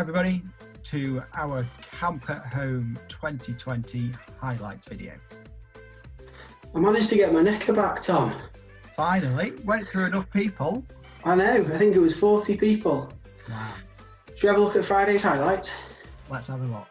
everybody to our Camp at Home 2020 highlights video. I managed to get my knicker back, Tom. Finally, went through enough people. I know, I think it was 40 people. Wow. Should we have a look at Friday's highlights? Let's have a look.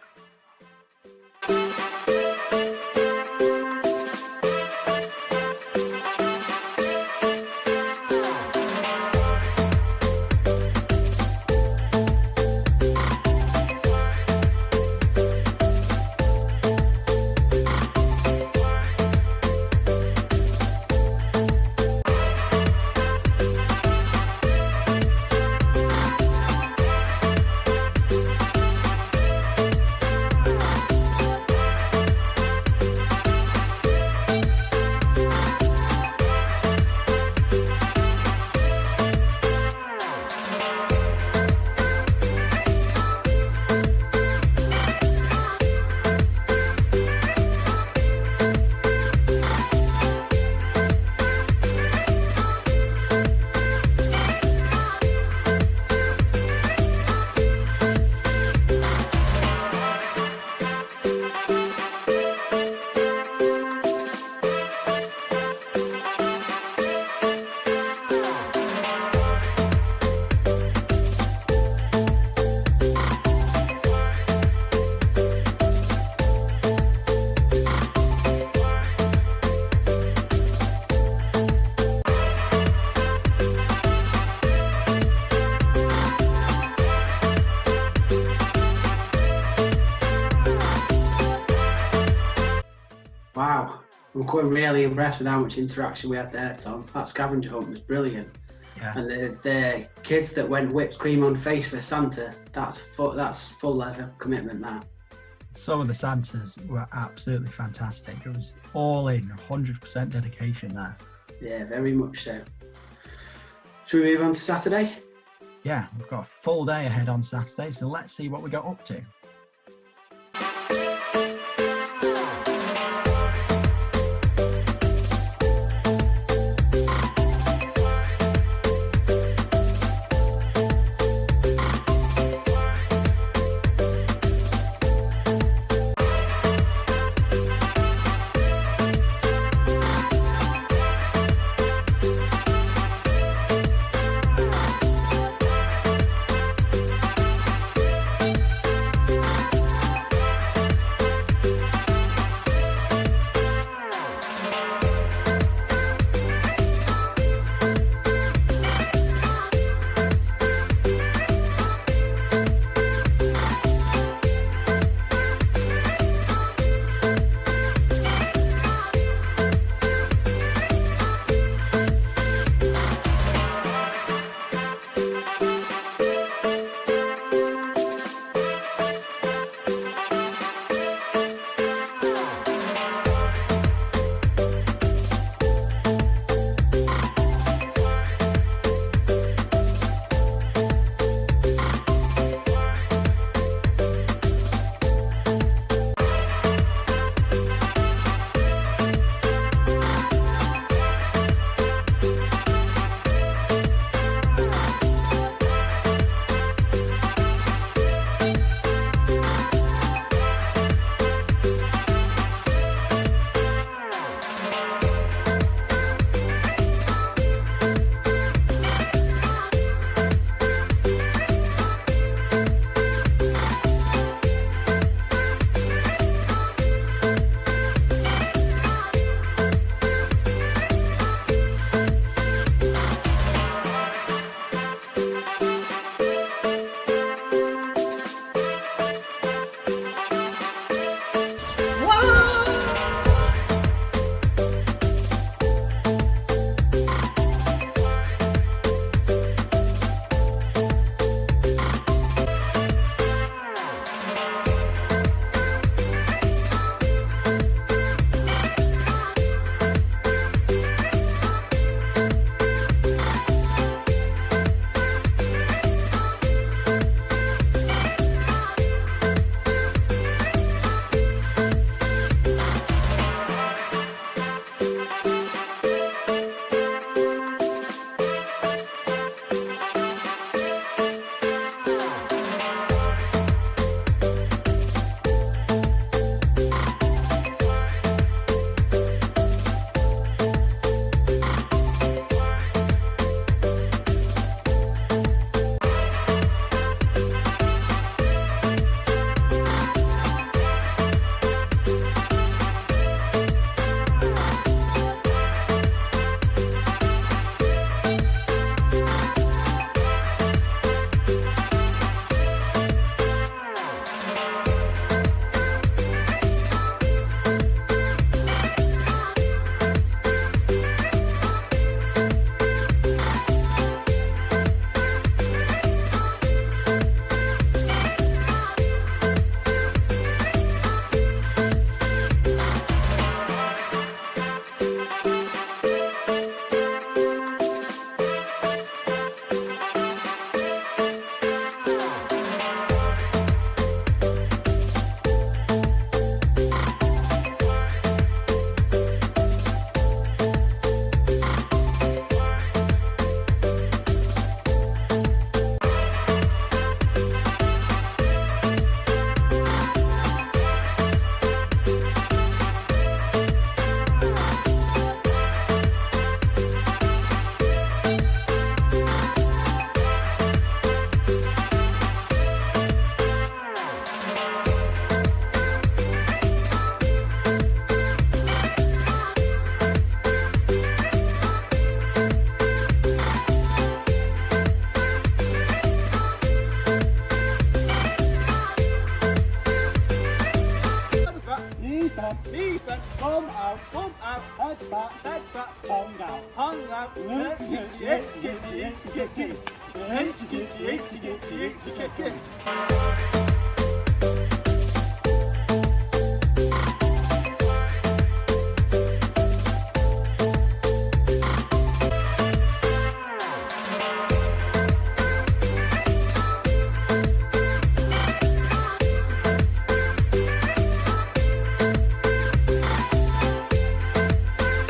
Wow, I'm quite really impressed with how much interaction we had there, Tom. That scavenger hunt was brilliant. Yeah. And the kids that went whipped cream on face for Santa, that's full level commitment there. Some of the Santas were absolutely fantastic. It was all in, 100% dedication there. Yeah, very much so. Should we move on to Saturday? Yeah, we've got a full day ahead on Saturday, so let's see what we got up to.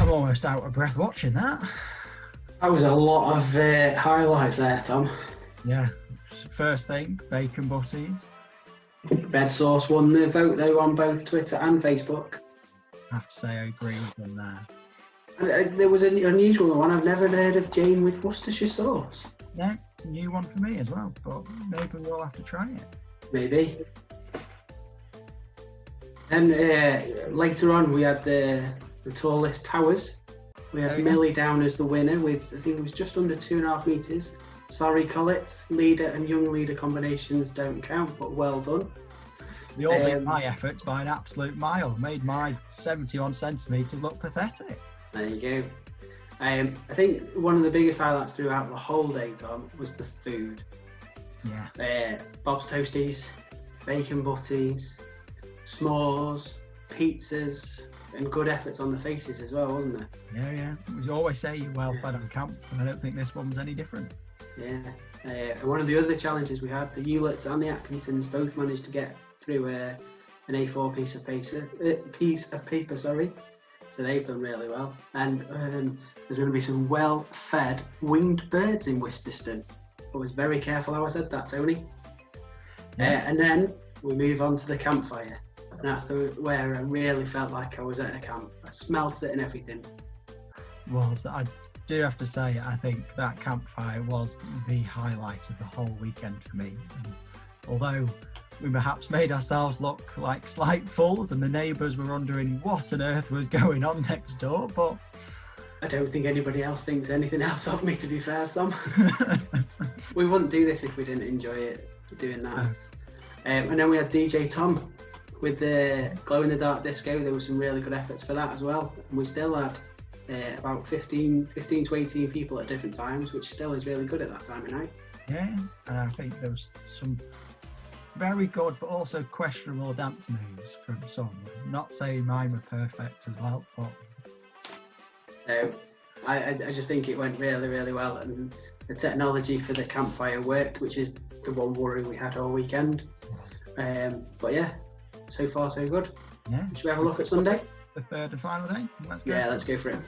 Almost out of breath watching that. That was a lot of highlights there, Tom. Yeah. First thing, bacon butties. Red Sauce won the vote though on both Twitter and Facebook. I have to say I agree with them there. And, there was an unusual one. I've never heard of Jane with Worcestershire sauce. Yeah, it's a new one for me as well, but maybe we'll have to try it. Maybe. And later on, we had the tallest towers. We had Millie down as the winner with, I think it was just under 2.5 metres. Sorry, Collett. Leader and young leader combinations don't count, but well done. They all beat my efforts by an absolute mile. Made my 71 centimetres look pathetic. There you go. I think one of the biggest highlights throughout the whole day, Tom, was the food. Yes. Bob's Toasties, bacon butties, s'mores, pizzas, and good efforts on the faces as well, wasn't there? Yeah. We always say you're well fed on camp, and I don't think this one was any different. Yeah. One of the other challenges we had, the Hewletts and the Atkinsons both managed to get through an A4 piece of paper. So they've done really well. And there's going to be some well-fed winged birds in Worcesterston. I was very careful how I said that, Tony. Yeah. And then we move on to the campfire. And that's where I really felt like I was at a camp. I smelt it and everything. Well, I do have to say, I think that campfire was the highlight of the whole weekend for me. And although we perhaps made ourselves look like slight fools and the neighbours were wondering what on earth was going on next door, but I don't think anybody else thinks anything else of me, to be fair, Tom. We wouldn't do this if we didn't enjoy it, doing that. And then we had DJ Tom with the glow-in-the-dark disco. There were some really good efforts for that as well. And we still had about 15 to 18 people at different times, which still is really good at that time of night. Yeah, and I think there was some very good but also questionable dance moves from some. Not saying mine were perfect as well, but I just think it went really, really well, and the technology for the campfire worked, which is the one worry we had all weekend. But yeah, so far so good. Yeah. Should we have a look at Sunday? The third and final day. Let's go. Yeah, let's go for it.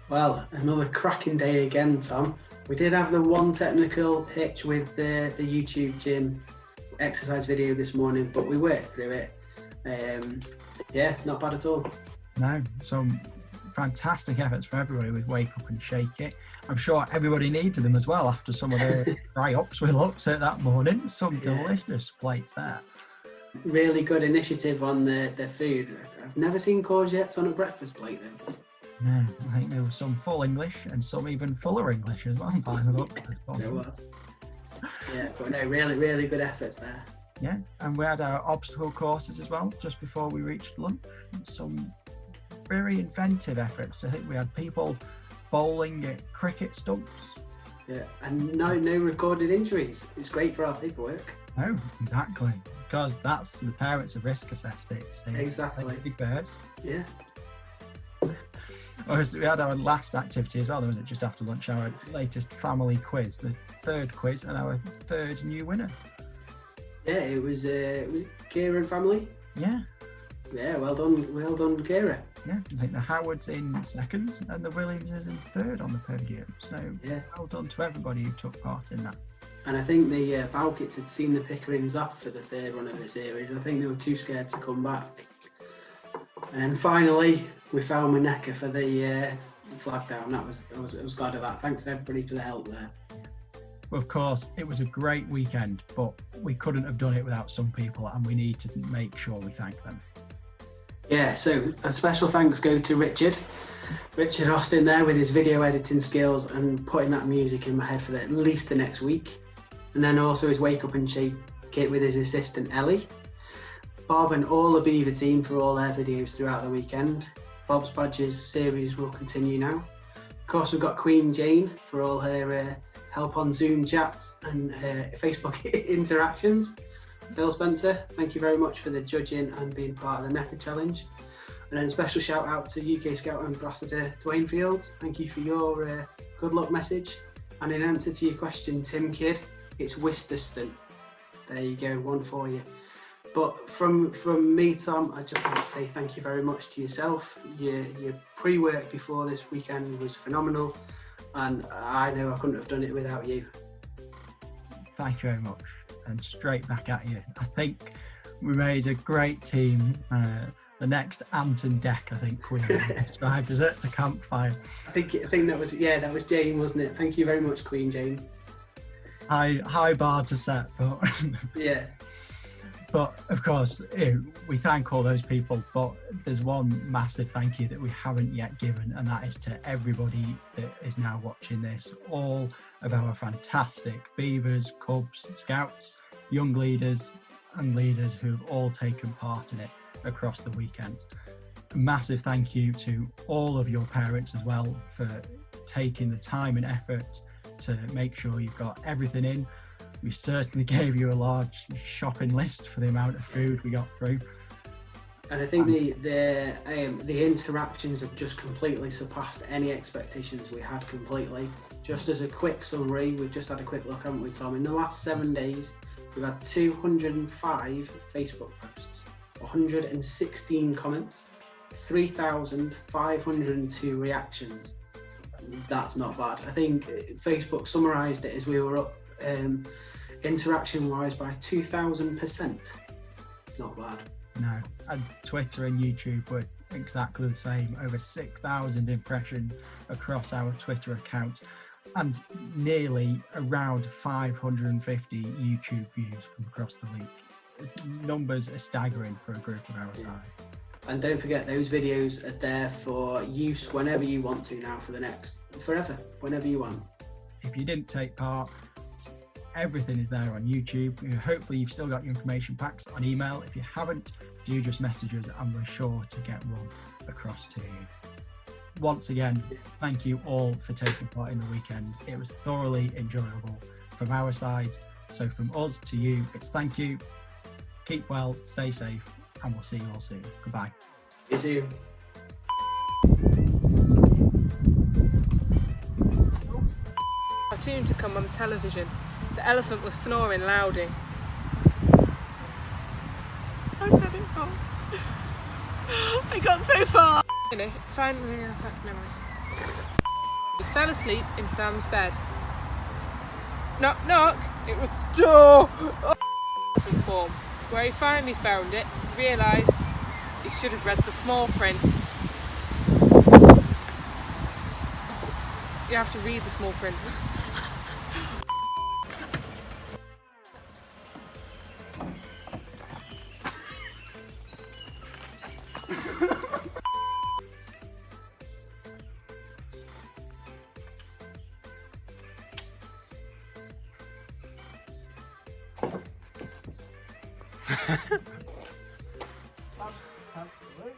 Well, another cracking day again, Tom. We did have the one technical hitch with the YouTube gym exercise video this morning, but we worked through it. Yeah, not bad at all. No, some fantastic efforts for everybody with Wake Up and Shake It. I'm sure everybody needed them as well after some of the fry-ups we looked at that morning. Some delicious plates there. Really good initiative on the food. I've never seen courgettes on a breakfast plate though. No, I think there was some full English and some even fuller English as well by the looks of it. There was. Yeah, but no, really, really good efforts there. Yeah, and we had our obstacle courses as well just before we reached lunch. Some very inventive efforts. I think we had people bowling at cricket stumps. Yeah, and no recorded injuries. It's great for our paperwork. No, exactly, because that's the parents have risk assessed it. So Exactly. big bears. Yeah. We had our last activity as well. There was it just after lunch, our latest family quiz, the third quiz, and our third new winner. Yeah, it was Kira and family. Yeah. Yeah, well done, Kira. Yeah, I think the Howard's in second and the Williams is in third on the podium. So yeah, well done to everybody who took part in that. And I think the Bowkits had seen the Pickerings off for the third run of the series. I think they were too scared to come back. And then finally, we found Maneka for the flag down. I was glad of that. Thanks to everybody for the help there. Well, of course, it was a great weekend, but we couldn't have done it without some people, and we need to make sure we thank them. Yeah, so a special thanks go to Richard Austin there with his video editing skills and putting that music in my head for at least the next week. And then also his Wake Up and Shake kit with his assistant Ellie. Bob and all the Beaver team for all their videos throughout the weekend. Bob's Badges series will continue now. Of course, we've got Queen Jane for all her help on Zoom chats and Facebook interactions. Phil Spencer, thank you very much for the judging and being part of the NECA challenge. And then a special shout out to UK Scout Ambassador Dwayne Fields. Thank you for your good luck message. And in answer to your question, Tim Kidd, it's Wisterston. There you go, one for you. But from me, Tom, I just want to say thank you very much to yourself. Your pre-work before this weekend was phenomenal, and I know I couldn't have done it without you. Thank you very much, and straight back at you. I think we made a great team. The next Ant and Deck, I think Queen described as it, the campfire. I think that was Jane, wasn't it? Thank you very much, Queen Jane. High bar to set, but yeah. But of course, we thank all those people, but there's one massive thank you that we haven't yet given, and that is to everybody that is now watching this, all of our fantastic Beavers, Cubs, Scouts, young leaders and leaders who have all taken part in it across the weekend. A massive thank you to all of your parents as well for taking the time and effort to make sure you've got everything in. We certainly gave you a large shopping list for the amount of food we got through. And I think the interactions have just completely surpassed any expectations we had completely. Just as a quick summary, we've just had a quick look, haven't we, Tom? In the last 7 days, we've had 205 Facebook posts, 116 comments, 3,502 reactions. That's not bad. I think Facebook summarised it as we were up interaction wise by 2,000%. It's not bad. No, and Twitter and YouTube were exactly the same. Over 6,000 impressions across our Twitter account, and nearly around 550 YouTube views from across the week. Numbers are staggering for a group of our size. And don't forget, those videos are there for use whenever you want to now, forever, whenever you want. If you didn't take part, everything is there on YouTube. Hopefully you've still got your information packs on email. If you haven't, do just message us and we're sure to get one across to you. Once again, thank you all for taking part in the weekend. It was thoroughly enjoyable from our side. So from us to you, it's thank you. Keep well, stay safe, and we'll see you all soon. Goodbye. See you soon. Cartoon to come on the television. The elephant was snoring loudly. I said it wrong. I got so far. Finally, no. He fell asleep in Sam's bed. Knock, knock. It was door. Form. Where he finally found it, realised he should have read the small print. You have to read the small print. Absolutely.